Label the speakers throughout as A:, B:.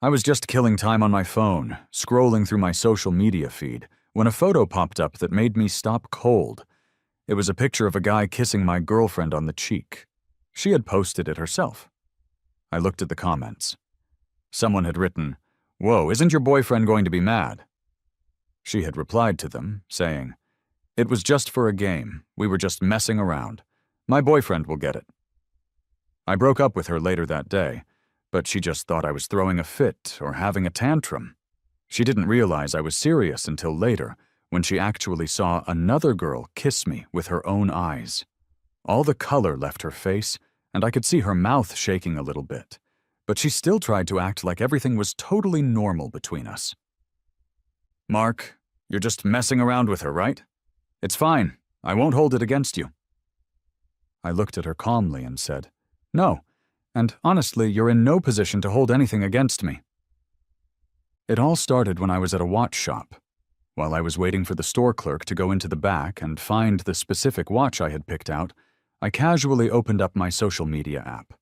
A: I was just killing time on my phone, scrolling through my social media feed, when a photo popped up that made me stop cold. It was a picture of a guy kissing my girlfriend on the cheek. She had posted it herself. I looked at the comments. Someone had written, "Whoa, isn't your boyfriend going to be mad?" She had replied to them, saying, "It was just for a game. We were just messing around. My boyfriend will get it." I broke up with her later that day, but she just thought I was throwing a fit or having a tantrum. She didn't realize I was serious until later, when she actually saw another girl kiss me with her own eyes. All the color left her face, and I could see her mouth shaking a little bit, but she still tried to act like everything was totally normal between us. "Mark, you're just messing around with her, right? It's fine. I won't hold it against you." I looked at her calmly and said, "No, and honestly, you're in no position to hold anything against me." It all started when I was at a watch shop. While I was waiting for the store clerk to go into the back and find the specific watch I had picked out, I casually opened up my social media app.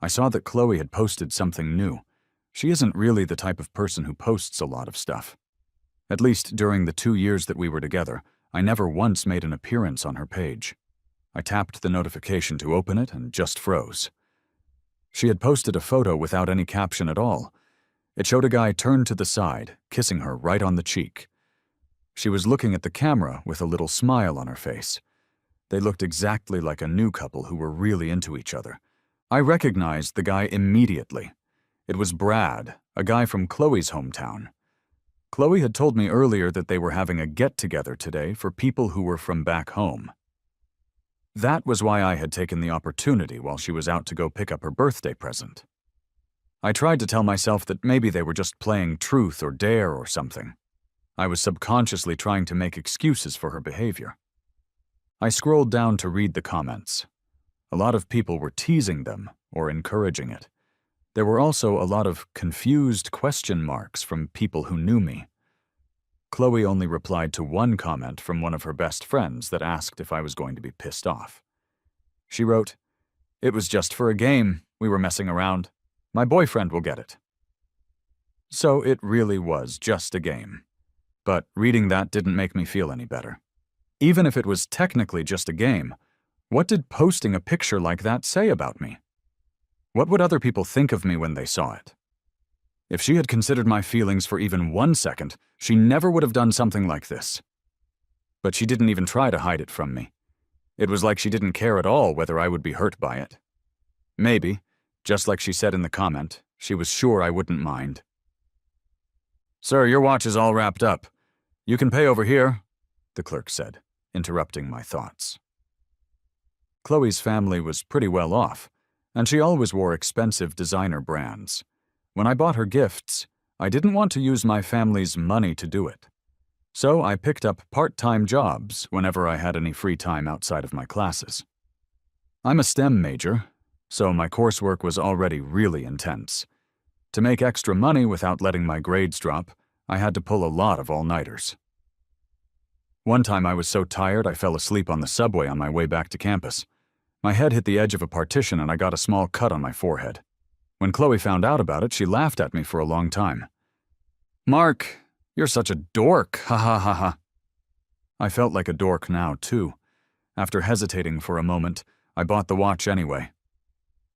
A: I saw that Chloe had posted something new. She isn't really the type of person who posts a lot of stuff. At least during the 2 years that we were together, I never once made an appearance on her page. I tapped the notification to open it and just froze. She had posted a photo without any caption at all. It showed a guy turned to the side, kissing her right on the cheek. She was looking at the camera with a little smile on her face. They looked exactly like a new couple who were really into each other. I recognized the guy immediately. It was Brad, a guy from Chloe's hometown. Chloe had told me earlier that they were having a get-together today for people who were from back home. That was why I had taken the opportunity while she was out to go pick up her birthday present. I tried to tell myself that maybe they were just playing truth or dare or something. I was subconsciously trying to make excuses for her behavior. I scrolled down to read the comments. A lot of people were teasing them or encouraging it. There were also a lot of confused question marks from people who knew me. Chloe only replied to one comment from one of her best friends that asked if I was going to be pissed off. She wrote, "It was just for a game. We were messing around. My boyfriend will get it." So it really was just a game. But reading that didn't make me feel any better. Even if it was technically just a game, what did posting a picture like that say about me? What would other people think of me when they saw it? If she had considered my feelings for even 1 second, she never would have done something like this. But she didn't even try to hide it from me. It was like she didn't care at all whether I would be hurt by it. Maybe, just like she said in the comment, she was sure I wouldn't mind. "Sir, your watch is all wrapped up. You can pay over here," the clerk said, interrupting my thoughts. Chloe's family was pretty well off, and she always wore expensive designer brands. When I bought her gifts, I didn't want to use my family's money to do it. So I picked up part-time jobs whenever I had any free time outside of my classes. I'm a STEM major, so my coursework was already really intense. To make extra money without letting my grades drop, I had to pull a lot of all-nighters. One time I was so tired I fell asleep on the subway on my way back to campus. My head hit the edge of a partition and I got a small cut on my forehead. When Chloe found out about it, she laughed at me for a long time. "Mark, you're such a dork, ha ha ha ha." I felt like a dork now, too. After hesitating for a moment, I bought the watch anyway.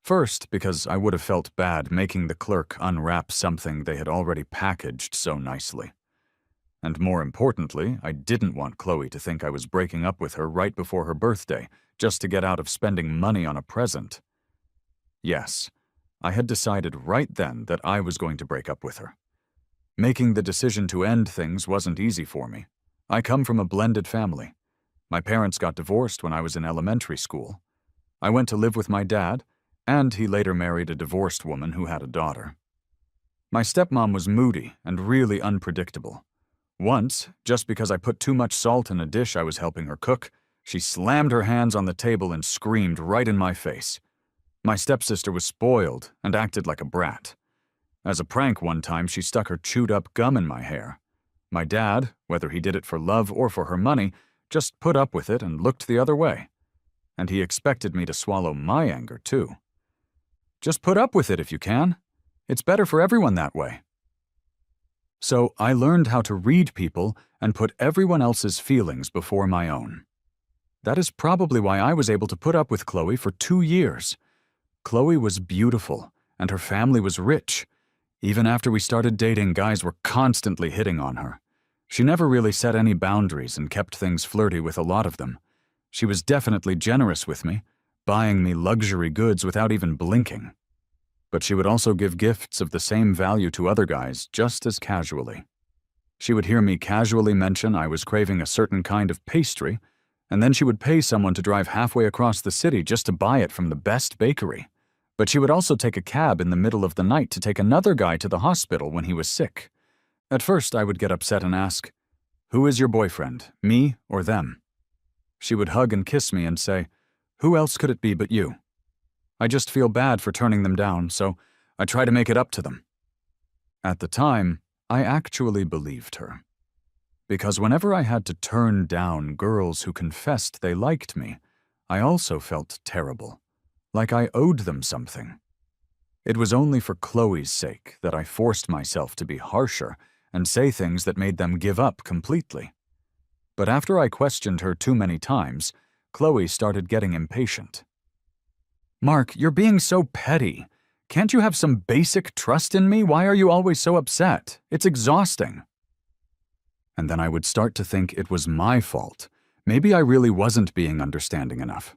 A: First, because I would have felt bad making the clerk unwrap something they had already packaged so nicely. And more importantly, I didn't want Chloe to think I was breaking up with her right before her birthday, just to get out of spending money on a present. Yes, I had decided right then that I was going to break up with her. Making the decision to end things wasn't easy for me. I come from a blended family. My parents got divorced when I was in elementary school. I went to live with my dad, and he later married a divorced woman who had a daughter. My stepmom was moody and really unpredictable. Once, just because I put too much salt in a dish I was helping her cook, she slammed her hands on the table and screamed right in my face. My stepsister was spoiled and acted like a brat. As a prank one time, she stuck her chewed-up gum in my hair. My dad, whether he did it for love or for her money, just put up with it and looked the other way. And he expected me to swallow my anger, too. Just put up with it if you can. It's better for everyone that way. So I learned how to read people and put everyone else's feelings before my own. That is probably why I was able to put up with Chloe for 2 years. Chloe was beautiful, and her family was rich. Even after we started dating, guys were constantly hitting on her. She never really set any boundaries and kept things flirty with a lot of them. She was definitely generous with me, buying me luxury goods without even blinking. But she would also give gifts of the same value to other guys just as casually. She would hear me casually mention I was craving a certain kind of pastry, and then she would pay someone to drive halfway across the city just to buy it from the best bakery. But she would also take a cab in the middle of the night to take another guy to the hospital when he was sick. At first, I would get upset and ask, "Who is your boyfriend, me or them?" She would hug and kiss me and say, "Who else could it be but you?" I just feel bad for turning them down, so I try to make it up to them. At the time, I actually believed her. Because whenever I had to turn down girls who confessed they liked me, I also felt terrible, like I owed them something. It was only for Chloe's sake that I forced myself to be harsher and say things that made them give up completely. But after I questioned her too many times, Chloe started getting impatient. "Mark, you're being so petty. Can't you have some basic trust in me? Why are you always so upset? It's exhausting." And then I would start to think it was my fault. Maybe I really wasn't being understanding enough.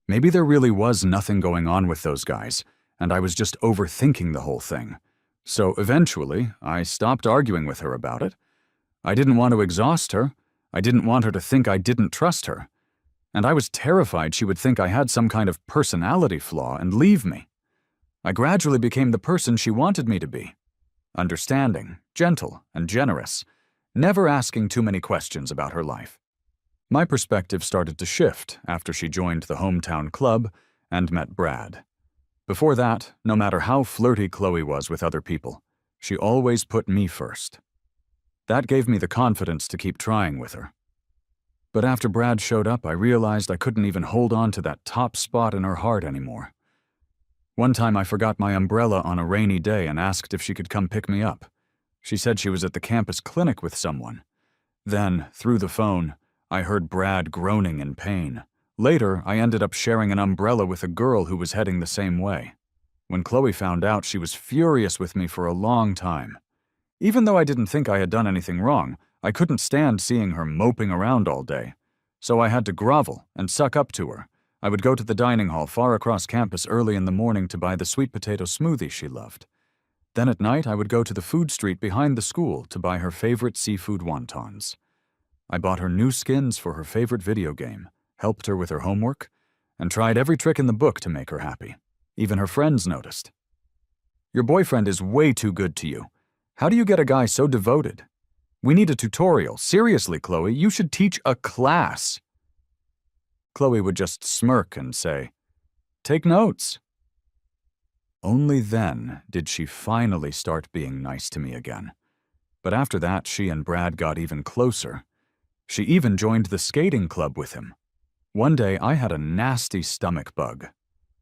A: Maybe there really was nothing going on with those guys, and I was just overthinking the whole thing. So eventually, I stopped arguing with her about it. I didn't want to exhaust her. I didn't want her to think I didn't trust her. And I was terrified she would think I had some kind of personality flaw and leave me. I gradually became the person she wanted me to be. Understanding, gentle, and generous, never asking too many questions about her life. My perspective started to shift after she joined the hometown club and met Brad. Before that, no matter how flirty Chloe was with other people, she always put me first. That gave me the confidence to keep trying with her. But after Brad showed up, I realized I couldn't even hold on to that top spot in her heart anymore. One time I forgot my umbrella on a rainy day and asked if she could come pick me up. She said she was at the campus clinic with someone. Then, through the phone, I heard Brad groaning in pain. Later, I ended up sharing an umbrella with a girl who was heading the same way. When Chloe found out, she was furious with me for a long time. Even though I didn't think I had done anything wrong, I couldn't stand seeing her moping around all day. So I had to grovel and suck up to her. I would go to the dining hall far across campus early in the morning to buy the sweet potato smoothie she loved. Then at night, I would go to the food street behind the school to buy her favorite seafood wontons. I bought her new skins for her favorite video game, helped her with her homework, and tried every trick in the book to make her happy. Even her friends noticed. "Your boyfriend is way too good to you. How do you get a guy so devoted? We need a tutorial. Seriously, Chloe, you should teach a class." Chloe would just smirk and say, "Take notes." Only then did she finally start being nice to me again. But after that, she and Brad got even closer. She even joined the skating club with him. One day, I had a nasty stomach bug.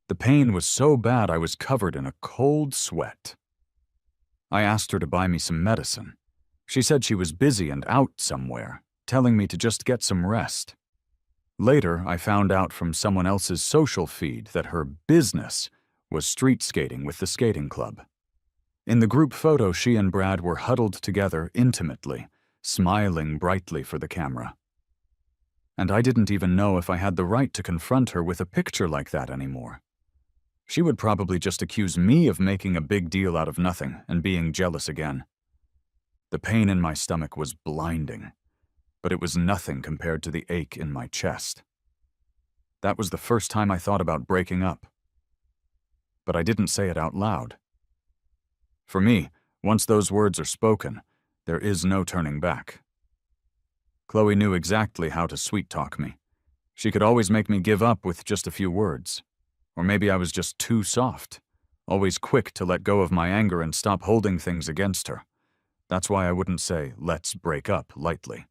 A: The pain was so bad I was covered in a cold sweat. I asked her to buy me some medicine. She said she was busy and out somewhere, telling me to just get some rest. Later, I found out from someone else's social feed that her business was street skating with the skating club. In the group photo, she and Brad were huddled together intimately, smiling brightly for the camera. And I didn't even know if I had the right to confront her with a picture like that anymore. She would probably just accuse me of making a big deal out of nothing and being jealous again. The pain in my stomach was blinding, but it was nothing compared to the ache in my chest. That was the first time I thought about breaking up. But I didn't say it out loud. For me, once those words are spoken, there is no turning back. Chloe knew exactly how to sweet-talk me. She could always make me give up with just a few words. Or maybe I was just too soft, always quick to let go of my anger and stop holding things against her. That's why I wouldn't say, "Let's break up," lightly.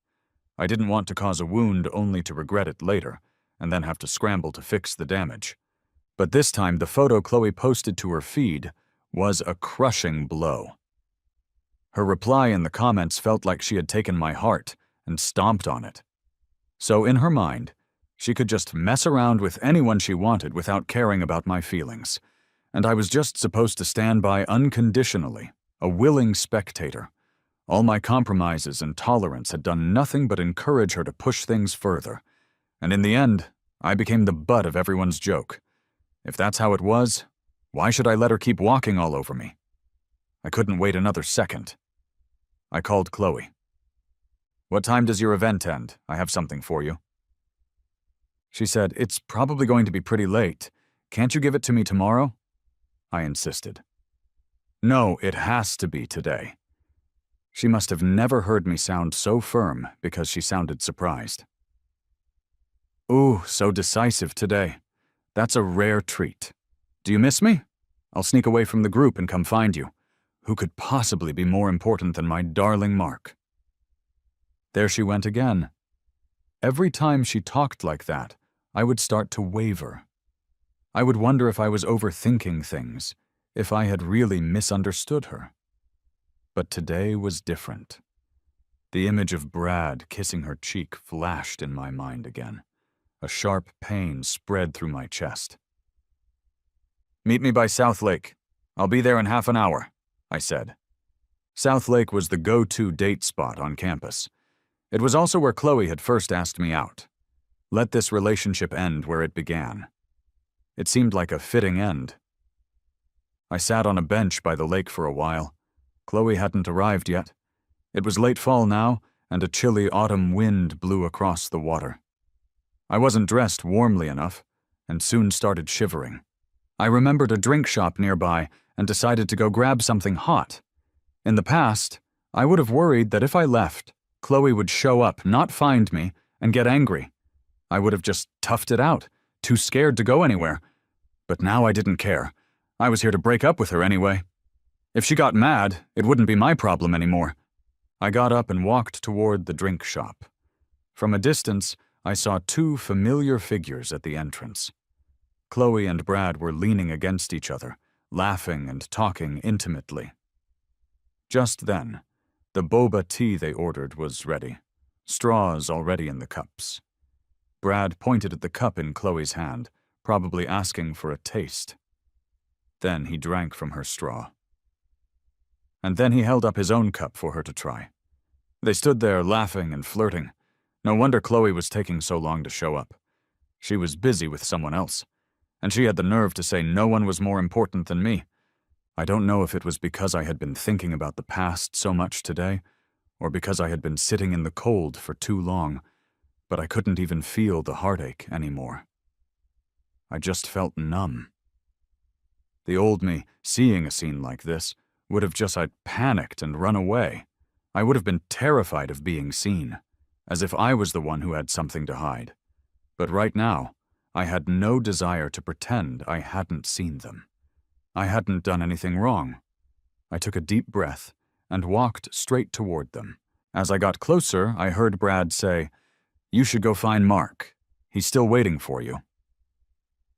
A: I didn't want to cause a wound only to regret it later, and then have to scramble to fix the damage. But this time, the photo Chloe posted to her feed was a crushing blow. Her reply in the comments felt like she had taken my heart and stomped on it. So in her mind, she could just mess around with anyone she wanted without caring about my feelings, and I was just supposed to stand by unconditionally, a willing spectator. All my compromises and tolerance had done nothing but encourage her to push things further, and in the end, I became the butt of everyone's joke. If that's how it was, why should I let her keep walking all over me? I couldn't wait another second. I called Chloe. "What time does your event end? I have something for you." She said, "It's probably going to be pretty late. Can't you give it to me tomorrow?" I insisted. "No, it has to be today." She must have never heard me sound so firm because she sounded surprised. "Ooh, so decisive today. That's a rare treat. Do you miss me? I'll sneak away from the group and come find you. Who could possibly be more important than my darling Mark?" There she went again. Every time she talked like that, I would start to waver. I would wonder if I was overthinking things, if I had really misunderstood her. But today was different. The image of Brad kissing her cheek flashed in my mind again. A sharp pain spread through my chest. "Meet me by South Lake. I'll be there in half an hour," I said. South Lake was the go-to date spot on campus. It was also where Chloe had first asked me out. Let this relationship end where it began. It seemed like a fitting end. I sat on a bench by the lake for a while. Chloe hadn't arrived yet. It was late fall now, and a chilly autumn wind blew across the water. I wasn't dressed warmly enough, and soon started shivering. I remembered a drink shop nearby and decided to go grab something hot. In the past, I would have worried that if I left, Chloe would show up, not find me, and get angry. I would have just toughed it out, too scared to go anywhere. But now I didn't care. I was here to break up with her anyway. If she got mad, it wouldn't be my problem anymore. I got up and walked toward the drink shop. From a distance, I saw two familiar figures at the entrance. Chloe and Brad were leaning against each other, laughing and talking intimately. Just then, the boba tea they ordered was ready, straws already in the cups. Brad pointed at the cup in Chloe's hand, probably asking for a taste. Then he drank from her straw. And then he held up his own cup for her to try. They stood there laughing and flirting. No wonder Chloe was taking so long to show up. She was busy with someone else, and she had the nerve to say no one was more important than me. I don't know if it was because I had been thinking about the past so much today, or because I had been sitting in the cold for too long, but I couldn't even feel the heartache anymore. I just felt numb. The old me, seeing a scene like this, would have just panicked and run away. I would have been terrified of being seen, as if I was the one who had something to hide. But right now, I had no desire to pretend I hadn't seen them. I hadn't done anything wrong. I took a deep breath and walked straight toward them. As I got closer, I heard Brad say, "You should go find Mark. He's still waiting for you."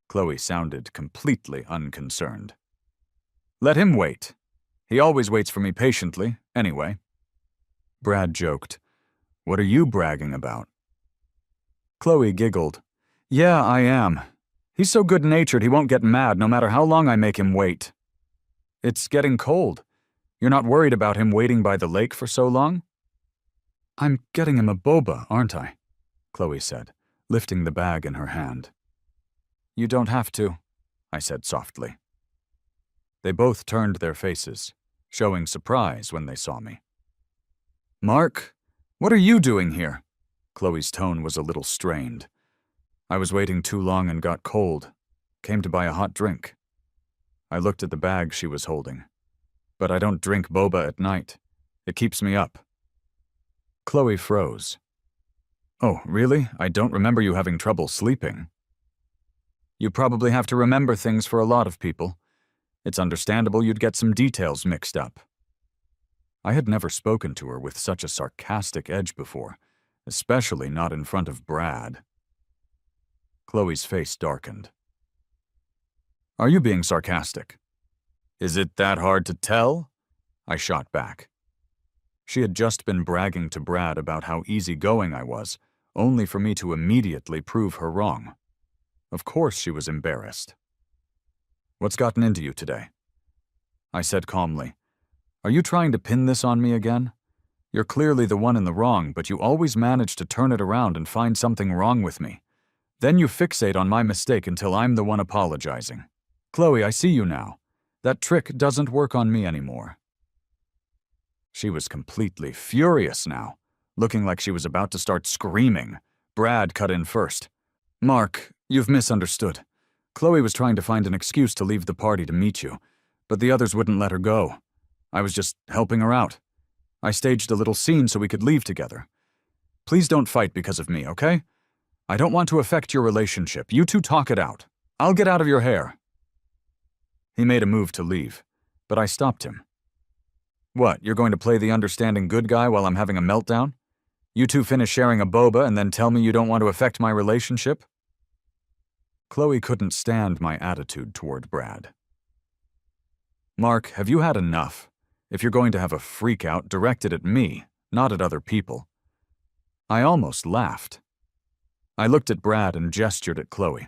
A: Chloe sounded completely unconcerned. "Let him wait. He always waits for me patiently, anyway." Brad joked, "What are you bragging about?" Chloe giggled. "Yeah, I am. He's so good-natured he won't get mad no matter how long I make him wait. It's getting cold. You're not worried about him waiting by the lake for so long?" "I'm getting him a boba, aren't I?" Chloe said, lifting the bag in her hand. "You don't have to," I said softly. They both turned their faces, showing surprise when they saw me. "Mark, what are you doing here?" Chloe's tone was a little strained. "I was waiting too long and got cold. Came to buy a hot drink." I looked at the bag she was holding. "But I don't drink boba at night. It keeps me up." Chloe froze. "Oh, really? I don't remember you having trouble sleeping." "You probably have to remember things for a lot of people. It's understandable you'd get some details mixed up." I had never spoken to her with such a sarcastic edge before, especially not in front of Brad. Chloe's face darkened. "Are you being sarcastic?" Is it that hard to tell? I shot back. She had just been bragging to Brad about how easygoing I was, only for me to immediately prove her wrong. Of course she was embarrassed. What's gotten into you today? I said calmly. Are you trying to pin this on me again? You're clearly the one in the wrong, but you always manage to turn it around and find something wrong with me. Then you fixate on my mistake until I'm the one apologizing. Chloe, I see you now. That trick doesn't work on me anymore. She was completely furious now, looking like she was about to start screaming. Brad cut in first. Mark, you've misunderstood. Chloe was trying to find an excuse to leave the party to meet you, but the others wouldn't let her go. I was just helping her out. I staged a little scene so we could leave together. Please don't fight because of me, okay? I don't want to affect your relationship. You two talk it out. I'll get out of your hair. He made a move to leave, but I stopped him. What, you're going to play the understanding good guy while I'm having a meltdown? You two finish sharing a boba and then tell me you don't want to affect my relationship? Chloe couldn't stand my attitude toward Brad. Mark, have you had enough? If you're going to have a freak out, direct it at me, not at other people. I almost laughed. I looked at Brad and gestured at Chloe.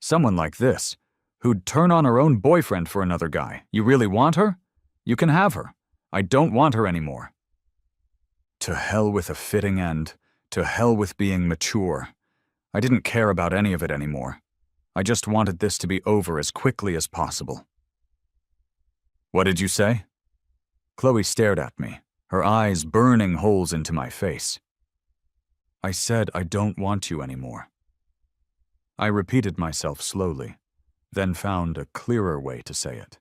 A: Someone like this, who'd turn on her own boyfriend for another guy. You really want her? You can have her. I don't want her anymore. To hell with a fitting end. To hell with being mature. I didn't care about any of it anymore. I just wanted this to be over as quickly as possible. What did you say? Chloe stared at me, her eyes burning holes into my face. I said I don't want you anymore. I repeated myself slowly, then found a clearer way to say it.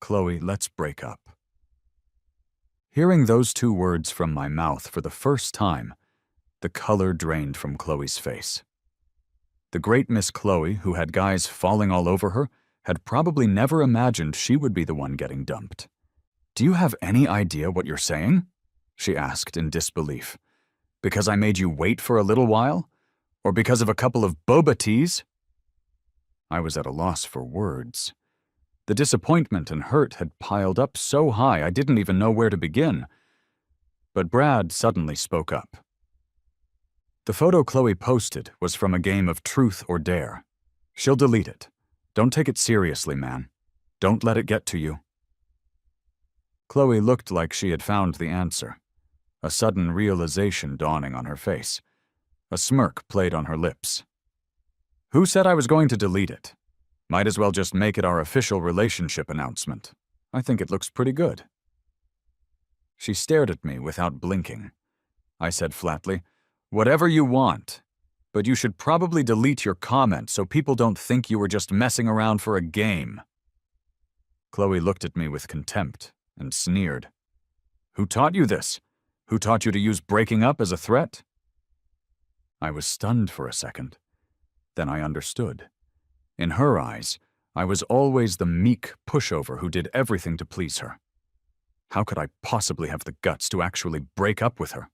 A: Chloe, let's break up. Hearing those two words from my mouth for the first time, the color drained from Chloe's face. The great Miss Chloe, who had guys falling all over her, had probably never imagined she would be the one getting dumped. Do you have any idea what you're saying? She asked in disbelief. Because I made you wait for a little while? Or because of a couple of boba teas? I was at a loss for words. The disappointment and hurt had piled up so high I didn't even know where to begin. But Brad suddenly spoke up. The photo Chloe posted was from a game of truth or dare. She'll delete it. Don't take it seriously, man. Don't let it get to you. Chloe looked like she had found the answer, a sudden realization dawning on her face. A smirk played on her lips. Who said I was going to delete it? Might as well just make it our official relationship announcement. I think it looks pretty good. She stared at me without blinking. I said flatly, whatever you want, but you should probably delete your comment so people don't think you were just messing around for a game. Chloe looked at me with contempt and sneered. Who taught you this? Who taught you to use breaking up as a threat? I was stunned for a second. Then I understood. In her eyes, I was always the meek pushover who did everything to please her. How could I possibly have the guts to actually break up with her?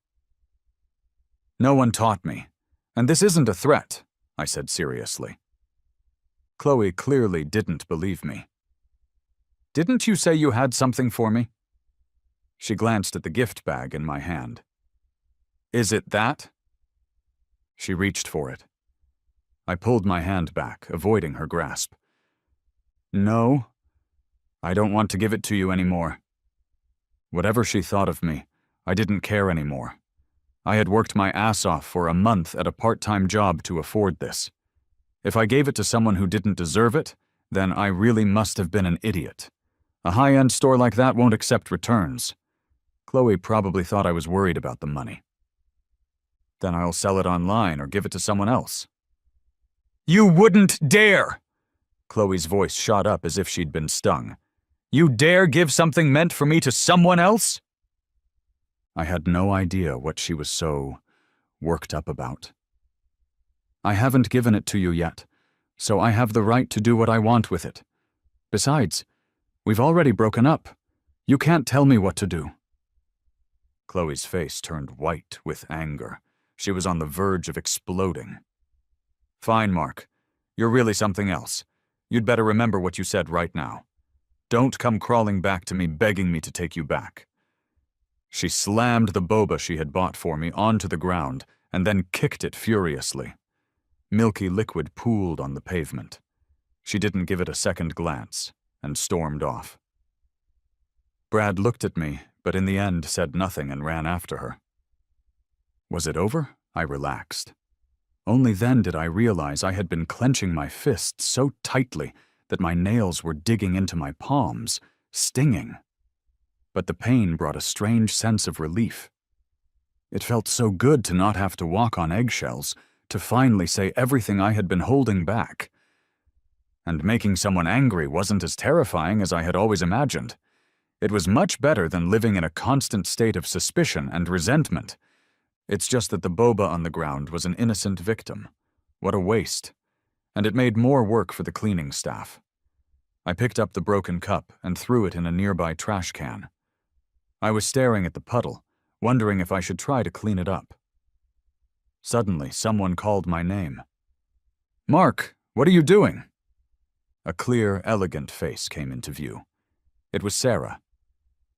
A: No one taught me, and this isn't a threat, I said seriously. Chloe clearly didn't believe me. Didn't you say you had something for me? She glanced at the gift bag in my hand. Is it that? She reached for it. I pulled my hand back, avoiding her grasp. No, I don't want to give it to you anymore. Whatever she thought of me, I didn't care anymore. I had worked my ass off for a month at a part-time job to afford this. If I gave it to someone who didn't deserve it, then I really must have been an idiot. A high-end store like that won't accept returns. Chloe probably thought I was worried about the money. Then I'll sell it online or give it to someone else. You wouldn't dare! Chloe's voice shot up as if she'd been stung. You dare give something meant for me to someone else? I had no idea what she was so worked up about. I haven't given it to you yet, so I have the right to do what I want with it. Besides, we've already broken up. You can't tell me what to do. Chloe's face turned white with anger. She was on the verge of exploding. Fine, Mark. You're really something else. You'd better remember what you said right now. Don't come crawling back to me begging me to take you back." She slammed the boba she had bought for me onto the ground and then kicked it furiously. Milky liquid pooled on the pavement. She didn't give it a second glance and stormed off. Brad looked at me, but in the end said nothing and ran after her. Was it over? I relaxed. Only then did I realize I had been clenching my fists so tightly that my nails were digging into my palms, stinging. But the pain brought a strange sense of relief. It felt so good to not have to walk on eggshells, to finally say everything I had been holding back. And making someone angry wasn't as terrifying as I had always imagined. It was much better than living in a constant state of suspicion and resentment. It's just that the boba on the ground was an innocent victim. What a waste. And it made more work for the cleaning staff. I picked up the broken cup and threw it in a nearby trash can. I was staring at the puddle, wondering if I should try to clean it up. Suddenly, someone called my name. "Mark, what are you doing?" A clear, elegant face came into view. It was Sarah.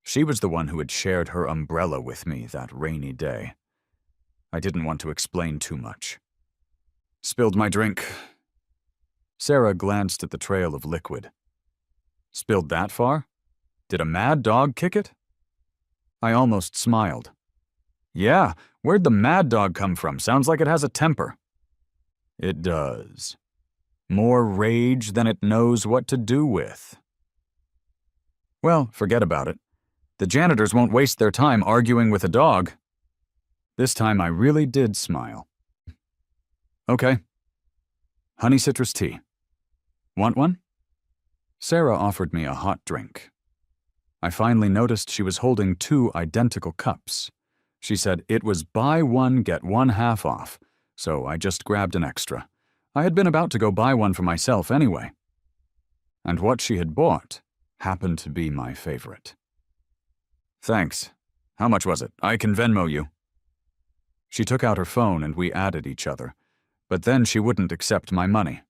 A: She was the one who had shared her umbrella with me that rainy day. I didn't want to explain too much. "Spilled my drink." Sarah glanced at the trail of liquid. "Spilled that far? Did a mad dog kick it?" I almost smiled. "Yeah, where'd the mad dog come from? Sounds like it has a temper." "It does. More rage than it knows what to do with." "Well, forget about it. The janitors won't waste their time arguing with a dog." This time I really did smile. "Okay. Honey citrus tea. Want one?" Sarah offered me a hot drink. I finally noticed she was holding 2 identical cups. She said it was buy one, get one half off, so I just grabbed an extra. I had been about to go buy one for myself anyway. And what she had bought happened to be my favorite. "Thanks. How much was it? I can Venmo you." She took out her phone and we added each other, but then she wouldn't accept my money.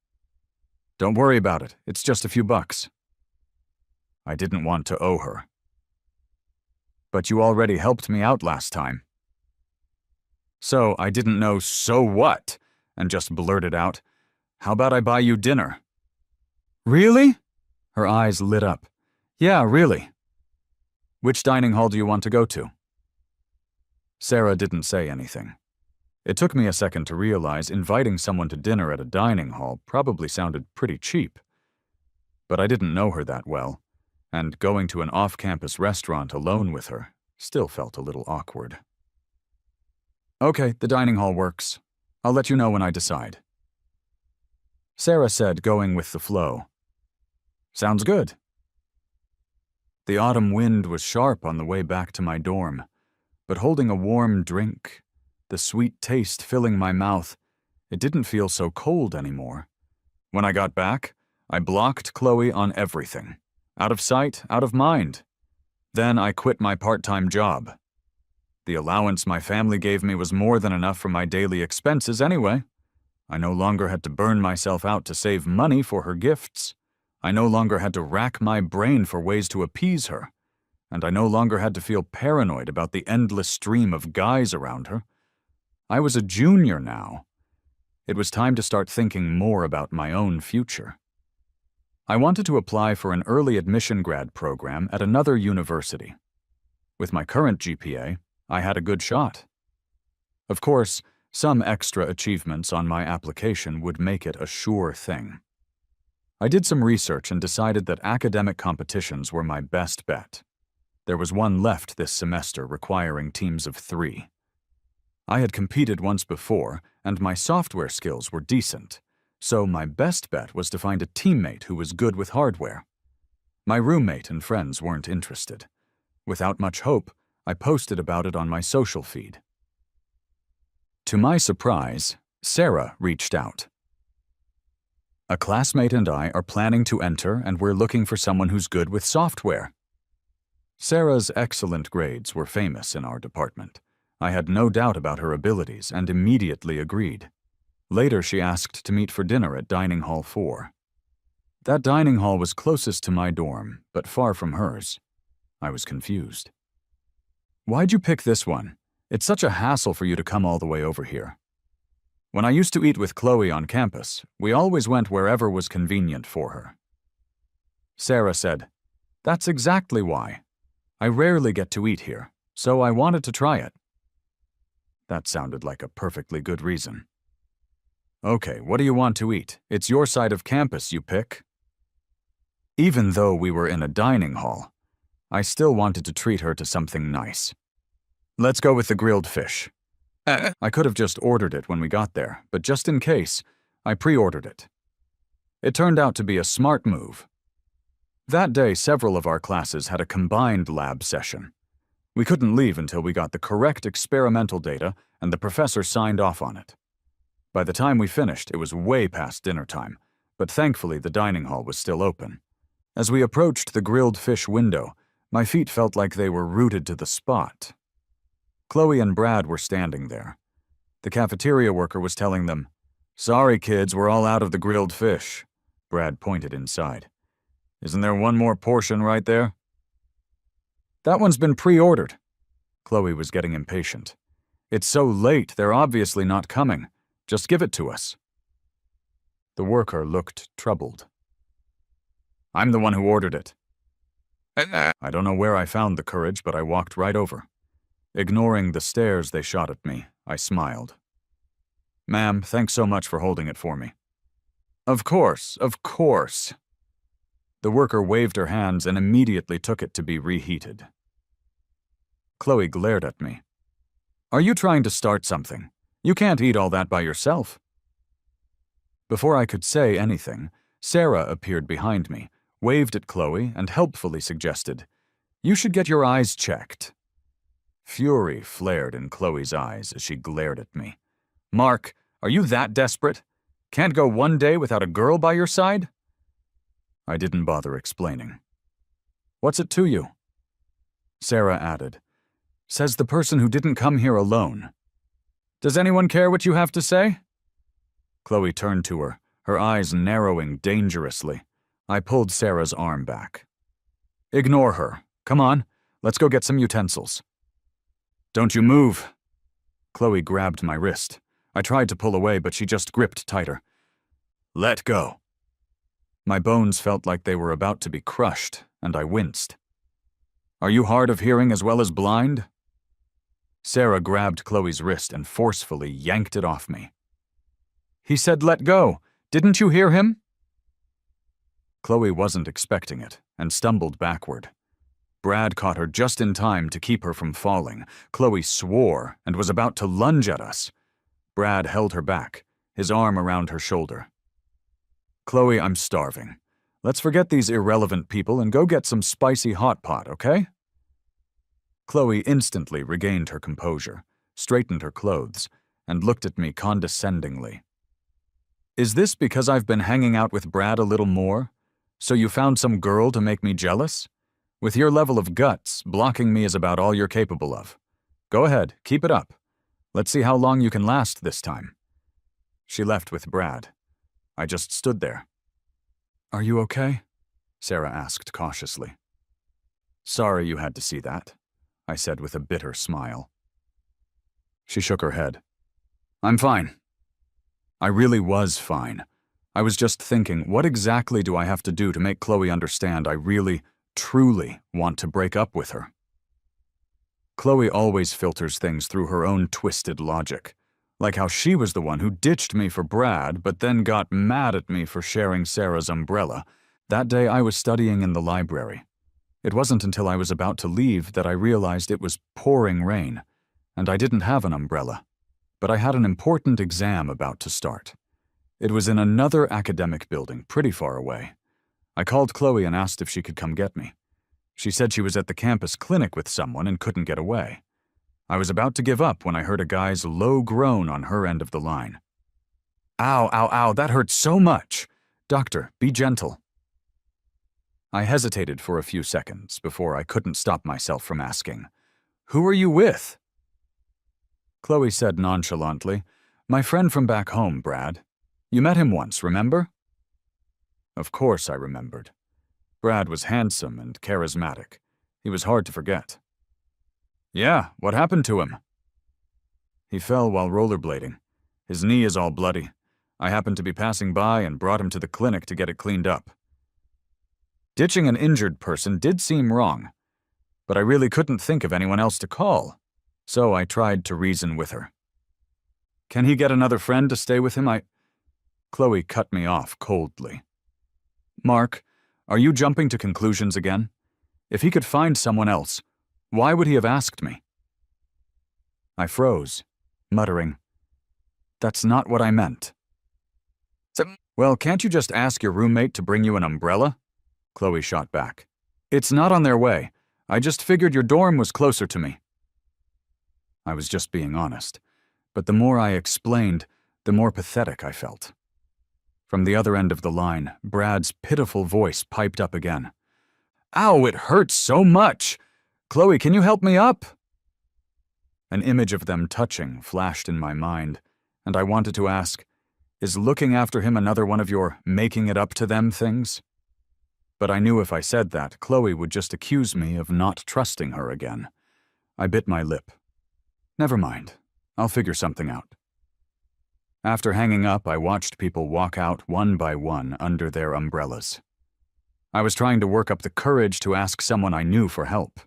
A: "Don't worry about it. It's just a few bucks." I didn't want to owe her. "But you already helped me out last time." So I didn't know so what, and just blurted out, "How about I buy you dinner?" "Really?" Her eyes lit up. "Yeah, really." "Which dining hall do you want to go to?" Sarah didn't say anything. It took me a second to realize inviting someone to dinner at a dining hall probably sounded pretty cheap. But I didn't know her that well, and going to an off-campus restaurant alone with her still felt a little awkward. "Okay, the dining hall works. I'll let you know when I decide." Sarah said, going with the flow. "Sounds good." The autumn wind was sharp on the way back to my dorm, but holding a warm drink, the sweet taste filling my mouth, it didn't feel so cold anymore. When I got back, I blocked Chloe on everything. Out of sight, out of mind. Then I quit my part-time job. The allowance my family gave me was more than enough for my daily expenses anyway. I no longer had to burn myself out to save money for her gifts. I no longer had to rack my brain for ways to appease her. And I no longer had to feel paranoid about the endless stream of guys around her. I was a junior now. It was time to start thinking more about my own future. I wanted to apply for an early admission grad program at another university. With my current GPA, I had a good shot. Of course, some extra achievements on my application would make it a sure thing. I did some research and decided that academic competitions were my best bet. There was one left this semester requiring teams of 3. I had competed once before, and my software skills were decent, so my best bet was to find a teammate who was good with hardware. My roommate and friends weren't interested. Without much hope, I posted about it on my social feed. To my surprise, Sarah reached out. "A classmate and I are planning to enter, and we're looking for someone who's good with software." Sarah's excellent grades were famous in our department. I had no doubt about her abilities and immediately agreed. Later, she asked to meet for dinner at Dining Hall 4. That dining hall was closest to my dorm, but far from hers. I was confused. Why'd you pick this one? It's such a hassle for you to come all the way over here. When I used to eat with Chloe on campus, we always went wherever was convenient for her. Sarah said, "That's exactly why. I rarely get to eat here, so I wanted to try it." That sounded like a perfectly good reason. Okay, what do you want to eat? It's your side of campus, you pick. Even though we were in a dining hall, I still wanted to treat her to something nice. Let's go with the grilled fish. I could have just ordered it when we got there, but just in case, I pre-ordered it. It turned out to be a smart move. That day, several of our classes had a combined lab session. We couldn't leave until we got the correct experimental data and the professor signed off on it. By the time we finished, it was way past dinner time, but thankfully the dining hall was still open. As we approached the grilled fish window, my feet felt like they were rooted to the spot. Chloe and Brad were standing there. The cafeteria worker was telling them, "Sorry, kids, we're all out of the grilled fish." Brad pointed inside. "Isn't there one more portion right there?" "That one's been pre-ordered." Chloe was getting impatient. "It's so late, they're obviously not coming. Just give it to us." The worker looked troubled. "I'm the one who ordered it." I don't know where I found the courage, but I walked right over. Ignoring the stares they shot at me, I smiled. "Ma'am, thanks so much for holding it for me." Of course, of course." The worker waved her hands and immediately took it to be reheated. Chloe glared at me. "Are you trying to start something? You can't eat all that by yourself." Before I could say anything, Sarah appeared behind me, waved at Chloe, and helpfully suggested, "You should get your eyes checked." Fury flared in Chloe's eyes as she glared at me. "Mark, are you that desperate? Can't go one day without a girl by your side?" I didn't bother explaining. "What's it to you?" Sarah added, "Says the person who didn't come here alone." "Does anyone care what you have to say?" Chloe turned to her, her eyes narrowing dangerously. I pulled Sarah's arm back. "Ignore her. Come on, let's go get some utensils." "Don't you move." Chloe grabbed my wrist. I tried to pull away, but she just gripped tighter. "Let go." My bones felt like they were about to be crushed, and I winced. "Are you hard of hearing as well as blind?" Sarah grabbed Chloe's wrist and forcefully yanked it off me. "He said let go. Didn't you hear him?" Chloe wasn't expecting it and stumbled backward. Brad caught her just in time to keep her from falling. Chloe swore and was about to lunge at us. Brad held her back, his arm around her shoulder. "Chloe, I'm starving. Let's forget these irrelevant people and go get some spicy hot pot, okay?" Chloe instantly regained her composure, straightened her clothes, and looked at me condescendingly. "Is this because I've been hanging out with Brad a little more? So you found some girl to make me jealous? With your level of guts, blocking me is about all you're capable of. Go ahead, keep it up. Let's see how long you can last this time." She left with Brad. I just stood there. "Are you okay?" Sarah asked cautiously. "Sorry you had to see that," I said with a bitter smile. She shook her head. "I'm fine." I really was fine. I was just thinking, what exactly do I have to do to make Chloe understand I really, truly want to break up with her? Chloe always filters things through her own twisted logic, like how she was the one who ditched me for Brad but then got mad at me for sharing Sarah's umbrella. That day I was studying in the library. It wasn't until I was about to leave that I realized it was pouring rain, and I didn't have an umbrella. But I had an important exam about to start. It was in another academic building, pretty far away. I called Chloe and asked if she could come get me. She said she was at the campus clinic with someone and couldn't get away. I was about to give up when I heard a guy's low groan on her end of the line. "Ow, ow, ow, that hurts so much. Doctor, be gentle." I hesitated for a few seconds before I couldn't stop myself from asking, "Who are you with?" Chloe said nonchalantly, "My friend from back home, Brad. You met him once, remember?" Of course I remembered. Brad was handsome and charismatic. He was hard to forget. Yeah, what happened to him? He fell while rollerblading. His knee is all bloody. I happened to be passing by and brought him to the clinic to get it cleaned up. Ditching an injured person did seem wrong, but I really couldn't think of anyone else to call, so I tried to reason with her. Can he get another friend to stay with him? Chloe cut me off coldly. Mark, are you jumping to conclusions again? If he could find someone else, why would he have asked me? I froze, muttering, That's not what I meant. Well, can't you just ask your roommate to bring you an umbrella? Chloe shot back. It's not on their way. I just figured your dorm was closer to me. I was just being honest, but the more I explained, the more pathetic I felt. From the other end of the line, Brad's pitiful voice piped up again. Ow, it hurts so much! Chloe, can you help me up? An image of them touching flashed in my mind, and I wanted to ask, is looking after him another one of your making it up to them things? But I knew if I said that, Chloe would just accuse me of not trusting her again. I bit my lip. Never mind. I'll figure something out. After hanging up, I watched people walk out one by one under their umbrellas. I was trying to work up the courage to ask someone I knew for help.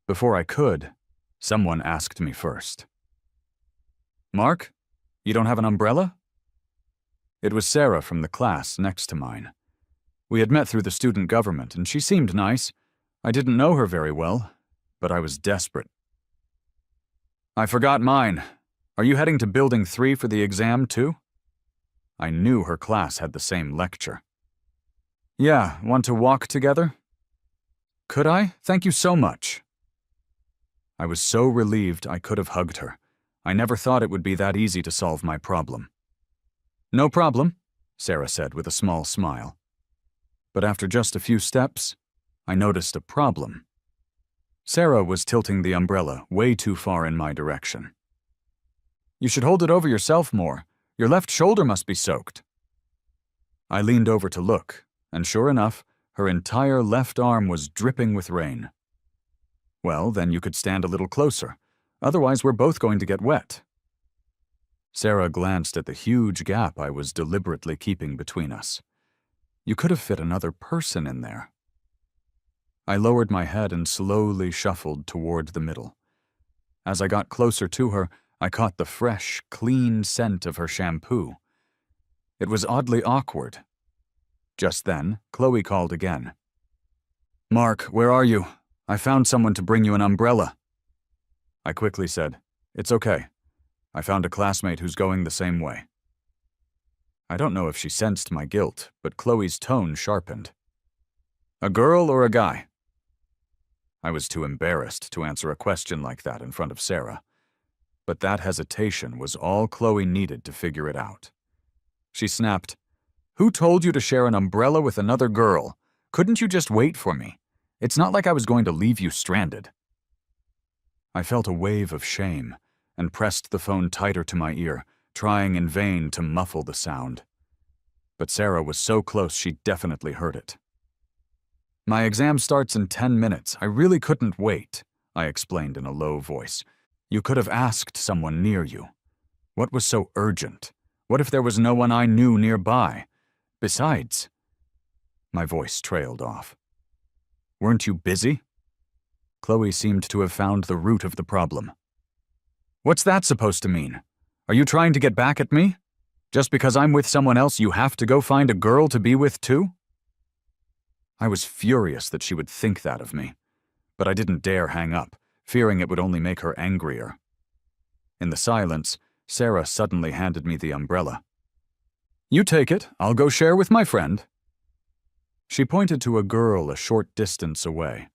A: Before I could, someone asked me first. Mark, you don't have an umbrella? It was Sarah from the class next to mine. We had met through the student government, and she seemed nice. I didn't know her very well, but I was desperate. I forgot mine. Are you heading to Building 3 for the exam, too? I knew her class had the same lecture. Yeah, want to walk together? Could I? Thank you so much. I was so relieved I could have hugged her. I never thought it would be that easy to solve my problem. No problem, Sarah said with a small smile. But after just a few steps, I noticed a problem. Sarah was tilting the umbrella way too far in my direction. You should hold it over yourself more. Your left shoulder must be soaked. I leaned over to look, and sure enough, her entire left arm was dripping with rain. Well, then you could stand a little closer. Otherwise, we're both going to get wet. Sarah glanced at the huge gap I was deliberately keeping between us. You could have fit another person in there. I lowered my head and slowly shuffled toward the middle. As I got closer to her, I caught the fresh, clean scent of her shampoo. It was oddly awkward. Just then, Chloe called again. Mark, where are you? I found someone to bring you an umbrella. I quickly said, It's okay. I found a classmate who's going the same way. I don't know if she sensed my guilt, but Chloe's tone sharpened. A girl or a guy? I was too embarrassed to answer a question like that in front of Sarah. But that hesitation was all Chloe needed to figure it out. She snapped, Who told you to share an umbrella with another girl? Couldn't you just wait for me? It's not like I was going to leave you stranded. I felt a wave of shame and pressed the phone tighter to my ear, trying in vain to muffle the sound. But Sarah was so close she definitely heard it. My exam starts in 10 minutes. I really couldn't wait, I explained in a low voice. You could have asked someone near you. What was so urgent? What if there was no one I knew nearby? Besides, my voice trailed off. Weren't you busy? Chloe seemed to have found the root of the problem. What's that supposed to mean? Are you trying to get back at me? Just because I'm with someone else, you have to go find a girl to be with too? I was furious that she would think that of me, but I didn't dare hang up, fearing it would only make her angrier. In the silence, Sarah suddenly handed me the umbrella. You take it, I'll go share with my friend. She pointed to a girl a short distance away.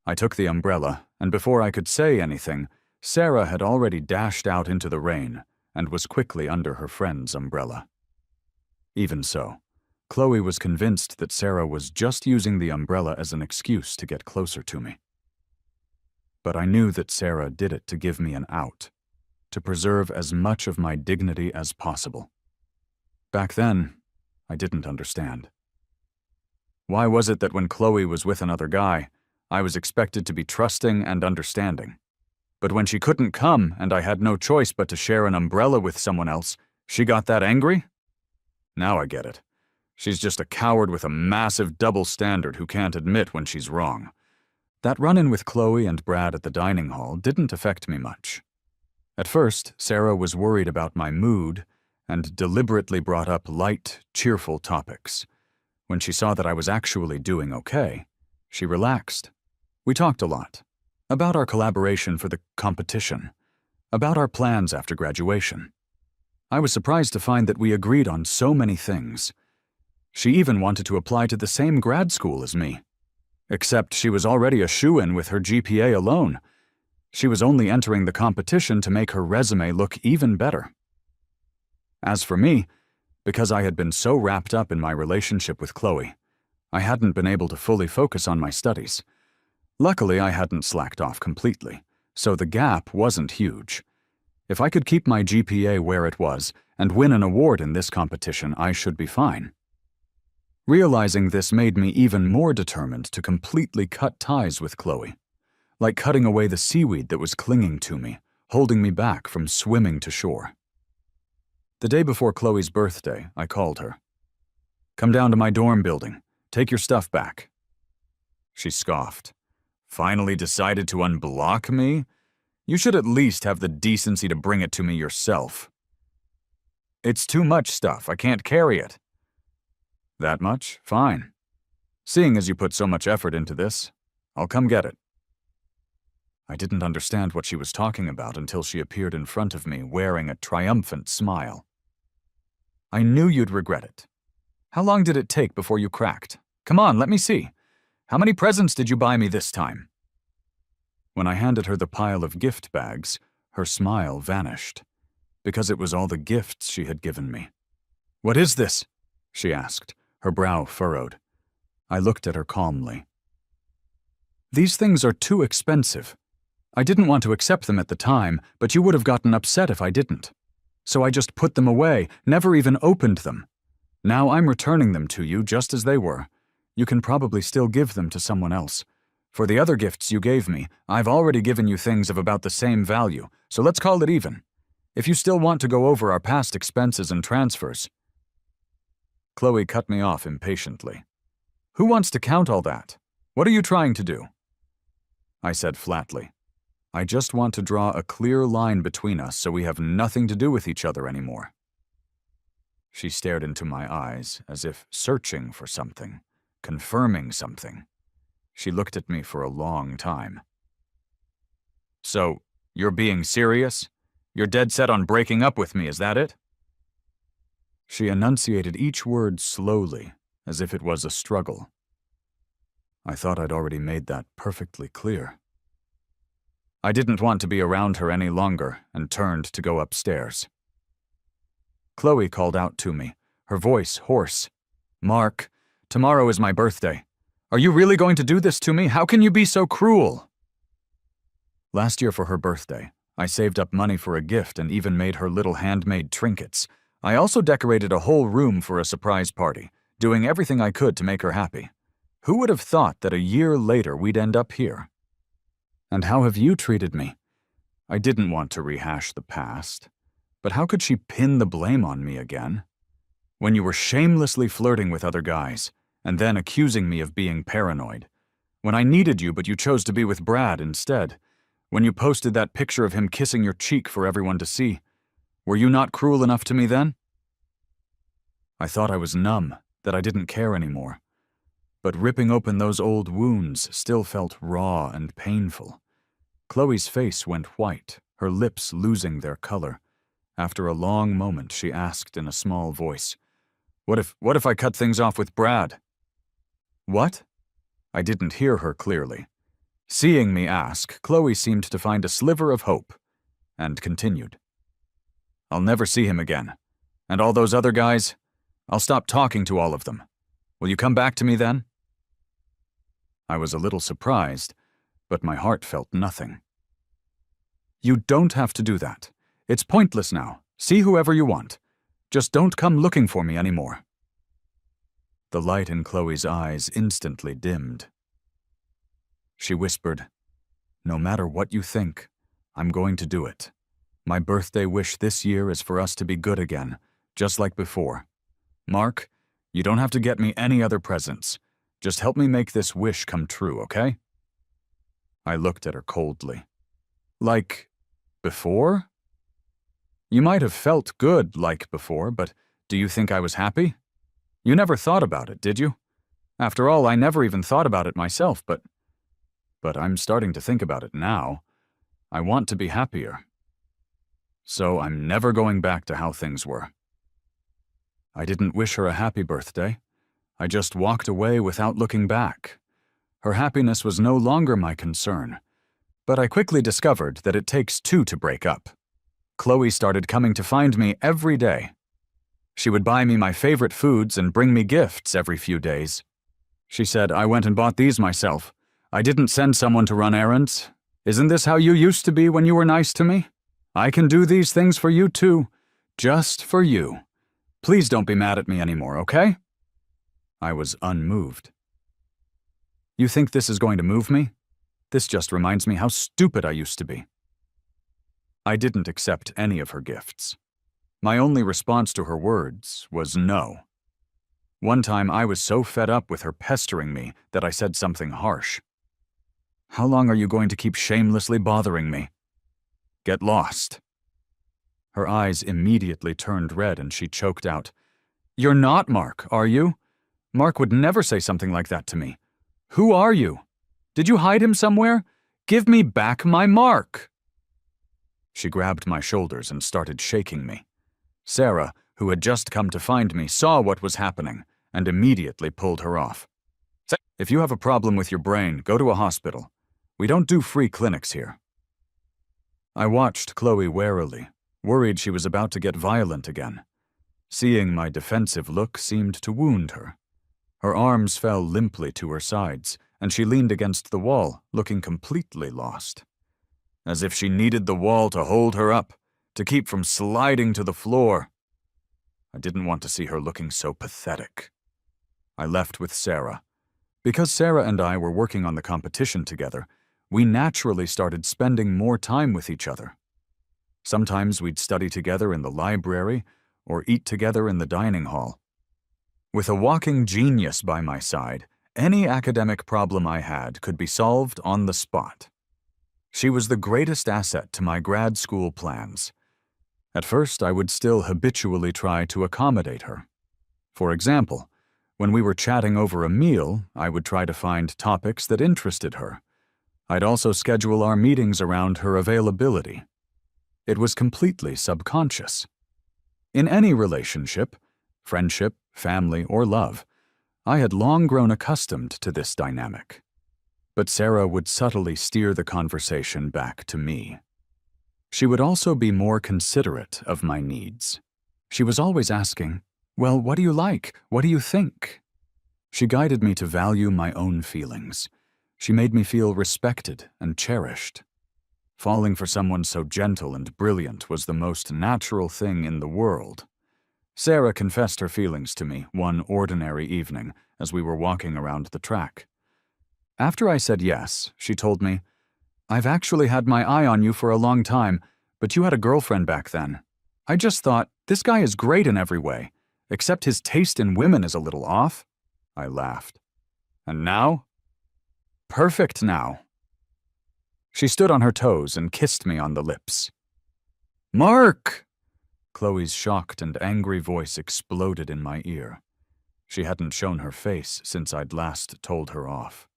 A: I took the umbrella, and before I could say anything, Sarah had already dashed out into the rain and was quickly under her friend's umbrella. Even so, Chloe was convinced that Sarah was just using the umbrella as an excuse to get closer to me. But I knew that Sarah did it to give me an out, to preserve as much of my dignity as possible. Back then, I didn't understand. Why was it that when Chloe was with another guy, I was expected to be trusting and understanding? But when she couldn't come and I had no choice but to share an umbrella with someone else, she got that angry? Now I get it. She's just a coward with a massive double standard who can't admit when she's wrong. That run-in with Chloe and Brad at the dining hall didn't affect me much. At first, Sarah was worried about my mood and deliberately brought up light, cheerful topics. When she saw that I was actually doing okay, she relaxed. We talked a lot. About our collaboration for the competition. About our plans after graduation. I was surprised to find that we agreed on so many things. She even wanted to apply to the same grad school as me. Except she was already a shoo-in with her GPA alone. She was only entering the competition to make her resume look even better. As for me, because I had been so wrapped up in my relationship with Chloe, I hadn't been able to fully focus on my studies. Luckily, I hadn't slacked off completely, so the gap wasn't huge. If I could keep my GPA where it was and win an award in this competition, I should be fine. Realizing this made me even more determined to completely cut ties with Chloe, like cutting away the seaweed that was clinging to me, holding me back from swimming to shore. The day before Chloe's birthday, I called her. "Come down to my dorm building. Take your stuff back." She scoffed. "Finally decided to unblock me? You should at least have the decency to bring it to me yourself." "It's too much stuff. I can't carry it." "That much? Fine. Seeing as you put so much effort into this, I'll come get it." I didn't understand what she was talking about until she appeared in front of me wearing a triumphant smile. "I knew you'd regret it. How long did it take before you cracked? Come on, let me see. How many presents did you buy me this time?" When I handed her the pile of gift bags, her smile vanished, because it was all the gifts she had given me. "What is this?" she asked, her brow furrowed. I looked at her calmly. "These things are too expensive. I didn't want to accept them at the time, but you would have gotten upset if I didn't. So I just put them away, never even opened them. Now I'm returning them to you just as they were. You can probably still give them to someone else. For the other gifts you gave me, I've already given you things of about the same value, so let's call it even. If you still want to go over our past expenses and transfers." Chloe cut me off impatiently. "Who wants to count all that? What are you trying to do?" I said flatly, "I just want to draw a clear line between us so we have nothing to do with each other anymore." She stared into my eyes as if searching for something, confirming something. She looked at me for a long time. "So, you're being serious? You're dead set on breaking up with me, is that it?" She enunciated each word slowly, as if it was a struggle. I thought I'd already made that perfectly clear. I didn't want to be around her any longer and turned to go upstairs. Chloe called out to me, her voice hoarse. "Mark, tomorrow is my birthday. Are you really going to do this to me? How can you be so cruel?" Last year for her birthday, I saved up money for a gift and even made her little handmade trinkets. I also decorated a whole room for a surprise party, doing everything I could to make her happy. Who would have thought that a year later we'd end up here? And how have you treated me? I didn't want to rehash the past, but how could she pin the blame on me again? When you were shamelessly flirting with other guys, and then accusing me of being paranoid. When I needed you but you chose to be with Brad instead. When you posted that picture of him kissing your cheek for everyone to see. Were you not cruel enough to me then? I thought I was numb, that I didn't care anymore. But ripping open those old wounds still felt raw and painful. Chloe's face went white, her lips losing their color. After a long moment, she asked in a small voice, What if I cut things off with Brad?" "What?" I didn't hear her clearly. Seeing me ask, Chloe seemed to find a sliver of hope, and continued. "I'll never see him again. And all those other guys, I'll stop talking to all of them. Will you come back to me then?" I was a little surprised, but my heart felt nothing. "You don't have to do that. It's pointless now. See whoever you want. Just don't come looking for me anymore." The light in Chloe's eyes instantly dimmed. She whispered, "No matter what you think, I'm going to do it. My birthday wish this year is for us to be good again, just like before. Mark, you don't have to get me any other presents. Just help me make this wish come true, okay?" I looked at her coldly. "Like, before? You might have felt good like before, but do you think I was happy? You never thought about it, did you? After all, I never even thought about it myself, but I'm starting to think about it now. I want to be happier. So I'm never going back to how things were." I didn't wish her a happy birthday. I just walked away without looking back. Her happiness was no longer my concern. But I quickly discovered that it takes two to break up. Chloe started coming to find me every day. She would buy me my favorite foods and bring me gifts every few days. She said, "I went and bought these myself. I didn't send someone to run errands. Isn't this how you used to be when you were nice to me? I can do these things for you too. Just for you. Please don't be mad at me anymore, okay?" I was unmoved. "You think this is going to move me? This just reminds me how stupid I used to be." I didn't accept any of her gifts. My only response to her words was no. One time I was so fed up with her pestering me that I said something harsh. "How long are you going to keep shamelessly bothering me? Get lost." Her eyes immediately turned red and she choked out, "You're not Mark, are you? Mark would never say something like that to me. Who are you? Did you hide him somewhere? Give me back my Mark." She grabbed my shoulders and started shaking me. Sarah, who had just come to find me, saw what was happening and immediately pulled her off. "If you have a problem with your brain, go to a hospital. We don't do free clinics here." I watched Chloe warily, worried she was about to get violent again. Seeing my defensive look seemed to wound her. Her arms fell limply to her sides, and she leaned against the wall, looking completely lost. As if she needed the wall to hold her up, to keep from sliding to the floor. I didn't want to see her looking so pathetic. I left with Sarah. Because Sarah and I were working on the competition together, we naturally started spending more time with each other. Sometimes we'd study together in the library or eat together in the dining hall. With a walking genius by my side, any academic problem I had could be solved on the spot. She was the greatest asset to my grad school plans. At first, I would still habitually try to accommodate her. For example, when we were chatting over a meal, I would try to find topics that interested her. I'd also schedule our meetings around her availability. It was completely subconscious. In any relationship, friendship, family, or love, I had long grown accustomed to this dynamic. But Sarah would subtly steer the conversation back to me. She would also be more considerate of my needs. She was always asking, "Well, what do you like? What do you think?" She guided me to value my own feelings. She made me feel respected and cherished. Falling for someone so gentle and brilliant was the most natural thing in the world. Sarah confessed her feelings to me one ordinary evening as we were walking around the track. After I said yes, she told me, "I've actually had my eye on you for a long time, but you had a girlfriend back then. I just thought, this guy is great in every way, except his taste in women is a little off." I laughed. "And now?" "Perfect now." She stood on her toes and kissed me on the lips. "Mark!" Chloe's shocked and angry voice exploded in my ear. She hadn't shown her face since I'd last told her off.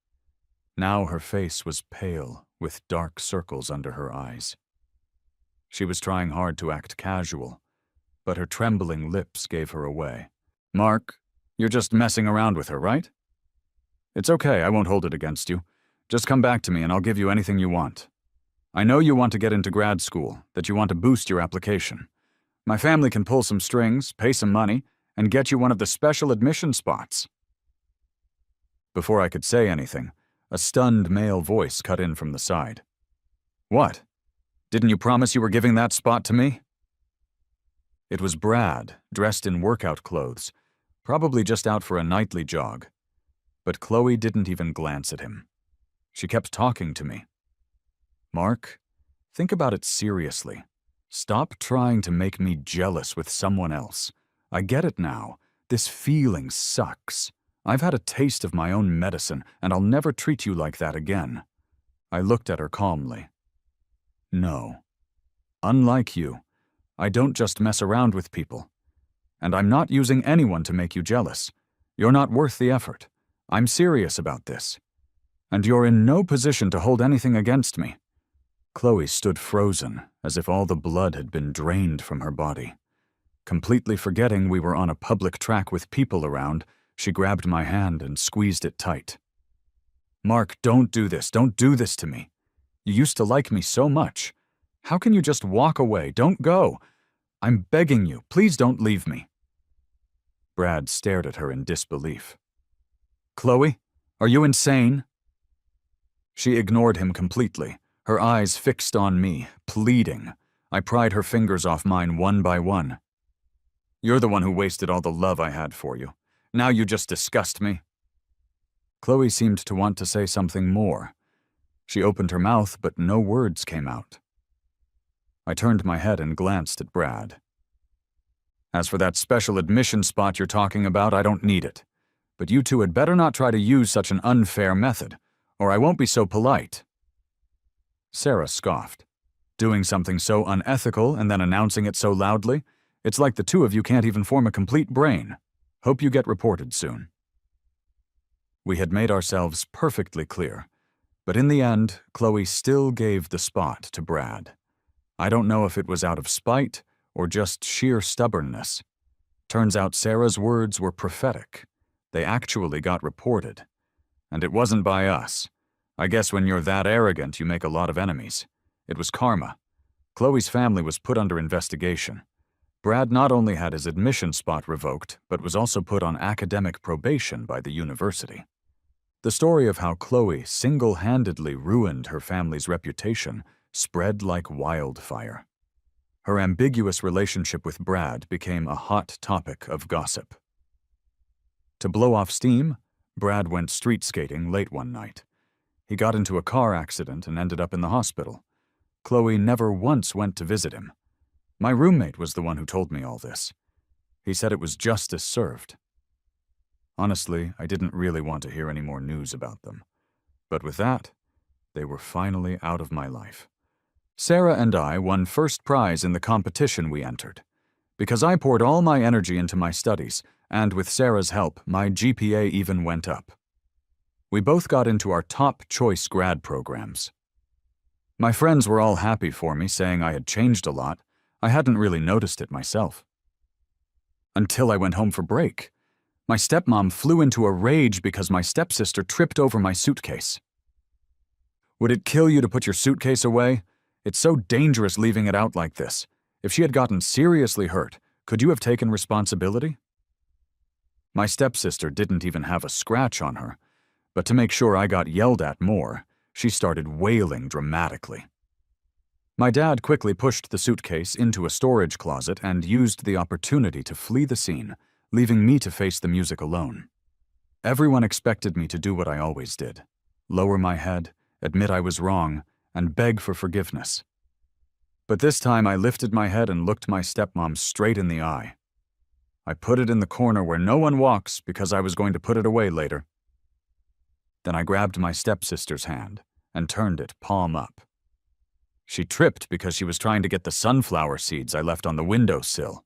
A: Now her face was pale, with dark circles under her eyes. She was trying hard to act casual, but her trembling lips gave her away. "Mark, you're just messing around with her, right? It's okay, I won't hold it against you. Just come back to me and I'll give you anything you want. I know you want to get into grad school, that you want to boost your application. My family can pull some strings, pay some money, and get you one of the special admission spots." Before I could say anything, a stunned male voice cut in from the side. "What? Didn't you promise you were giving that spot to me?" It was Brad, dressed in workout clothes, Probably just out for a nightly jog. But Chloe didn't even glance at him. She kept talking to me. Mark, think about it seriously. Stop trying to make me jealous with someone else. I get it now. This feeling sucks. I've had a taste of my own medicine, and I'll never treat you like that again. I looked at her calmly. No. Unlike you, I don't just mess around with people. And I'm not using anyone to make you jealous. You're not worth the effort. I'm serious about this. And you're in no position to hold anything against me. Chloe stood frozen, as if all the blood had been drained from her body. Completely forgetting we were on a public track with people around, she grabbed my hand and squeezed it tight. Mark, don't do this. Don't do this to me. You used to like me so much. How can you just walk away? Don't go. I'm begging you. Please don't leave me. Brad stared at her in disbelief. Chloe, are you insane? She ignored him completely, her eyes fixed on me, pleading. I pried her fingers off mine one by one. You're the one who wasted all the love I had for you. Now you just disgust me. Chloe seemed to want to say something more. She opened her mouth, but no words came out. I turned my head and glanced at Brad. As for that special admission spot you're talking about, I don't need it. But you two had better not try to use such an unfair method, or I won't be so polite. Sarah scoffed. Doing something so unethical and then announcing it so loudly? It's like the two of you can't even form a complete brain. Hope you get reported soon. We had made ourselves perfectly clear, but in the end, Chloe still gave the spot to Brad. I don't know if it was out of spite or just sheer stubbornness. Turns out Sarah's words were prophetic. They actually got reported. And it wasn't by us. I guess when you're that arrogant, you make a lot of enemies. It was karma. Chloe's family was put under investigation. Brad not only had his admission spot revoked, but was also put on academic probation by the university. The story of how Chloe single-handedly ruined her family's reputation spread like wildfire. Her ambiguous relationship with Brad became a hot topic of gossip. To blow off steam, Brad went street skating late one night. He got into a car accident and ended up in the hospital. Chloe never once went to visit him. My roommate was the one who told me all this. He said it was justice served. Honestly, I didn't really want to hear any more news about them. But with that, they were finally out of my life. Sarah and I won first prize in the competition we entered. Because I poured all my energy into my studies, and with Sarah's help, my GPA even went up. We both got into our top choice grad programs. My friends were all happy for me, saying I had changed a lot. I hadn't really noticed it myself. Until I went home for break. My stepmom flew into a rage because my stepsister tripped over my suitcase. Would it kill you to put your suitcase away? It's so dangerous leaving it out like this. If she had gotten seriously hurt, could you have taken responsibility? My stepsister didn't even have a scratch on her, but to make sure I got yelled at more, she started wailing dramatically. My dad quickly pushed the suitcase into a storage closet and used the opportunity to flee the scene, leaving me to face the music alone. Everyone expected me to do what I always did: lower my head, admit I was wrong, and beg for forgiveness. But this time I lifted my head and looked my stepmom straight in the eye. I put it in the corner where no one walks because I was going to put it away later. Then I grabbed my stepsister's hand and turned it palm up. She tripped because she was trying to get the sunflower seeds I left on the windowsill.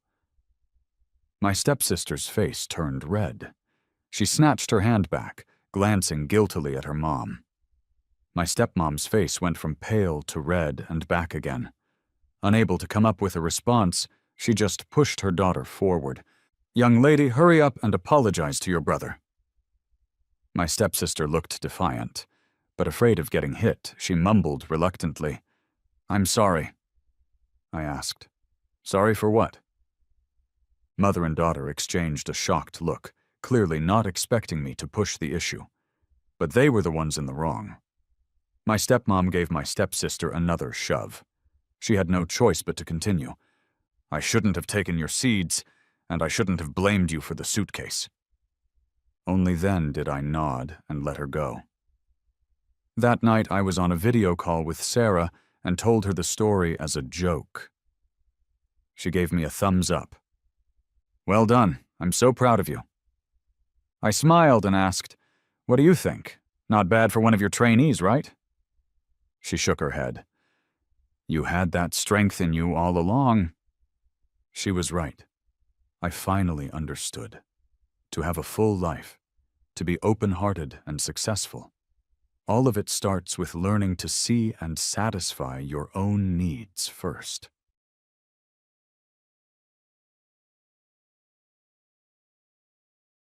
A: My stepsister's face turned red. She snatched her hand back, glancing guiltily at her mom. My stepmom's face went from pale to red and back again. Unable to come up with a response, she just pushed her daughter forward. "Young lady, hurry up and apologize to your brother." My stepsister looked defiant, but afraid of getting hit, she mumbled reluctantly, "I'm sorry." I asked, "Sorry for what?" Mother and daughter exchanged a shocked look, clearly not expecting me to push the issue. But they were the ones in the wrong. My stepmom gave my stepsister another shove. She had no choice but to continue. "I shouldn't have taken your seeds. and I shouldn't have blamed you for the suitcase." Only then did I nod and let her go. That night I was on a video call with Sarah and told her the story as a joke. She gave me a thumbs up. "Well done, I'm so proud of you." I smiled and asked, "What do you think? Not bad for one of your trainees, right?" She shook her head. "You had that strength in you all along." She was right. I finally understood. To have a full life, to be open-hearted and successful, all of it starts with learning to see and satisfy your own needs first.